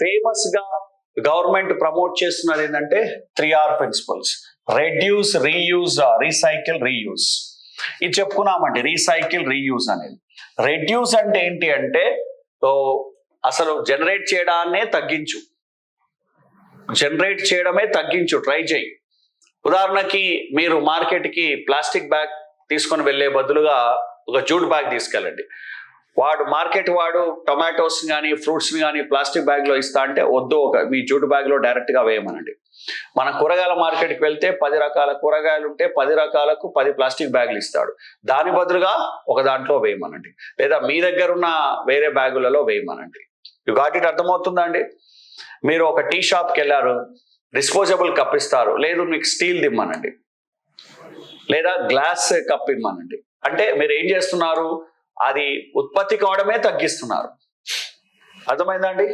Famous గా government promote చేస్తున్నది ఏంటంటే 3R principles: reduce, reuse, recycle, reuse. ఇది చెప్పుకున్నామండి, రీసైకిల్, రీయూజ్ అనేది. రెడ్యూస్ అంటే ఏంటి అంటే అసలు జనరేట్ చేయడాన్నే తగ్గించు, జనరేట్ చేయడమే తగ్గించు, ట్రై చేయి. ఉదాహరణకి మీరు మార్కెట్కి ప్లాస్టిక్ బ్యాగ్ తీసుకొని వెళ్ళే బదులుగా ఒక జూట్ బ్యాగ్ తీసుకెళ్ళండి. మార్కెట్ వాడు టొమాటోస్ కానీ ఫ్రూట్స్ కానీ ప్లాస్టిక్ బ్యాగ్లో ఇస్తా అంటే వద్దు, మీ జూట్ బ్యాగ్లో డైరెక్ట్గా వేయమనండి. మన కూరగాయల మార్కెట్కి వెళ్తే 10 రకాల కూరగాయలు ఉంటే 10 రకాలకు 10 ప్లాస్టిక్ బ్యాగులు ఇస్తాడు. దాని బదులుగా ఒక దాంట్లో వేయమనండి, లేదా మీ దగ్గర ఉన్న వేరే బ్యాగులలో వేయమనండి. You got it? అర్థమవుతుందా అండి? మీరు ఒక టీ షాప్కి వెళ్ళారు, డిస్పోజబుల్ కప్ ఇస్తారు, లేదు మీకు స్టీల్ దిమ్మనండి, లేదా గ్లాస్ కప్ ఇమ్మనండి. అంటే మీరు ఏం చేస్తున్నారు? అది ఉత్పత్తి కావడమే తగ్గిస్తున్నారు. అర్థమైందా అండి?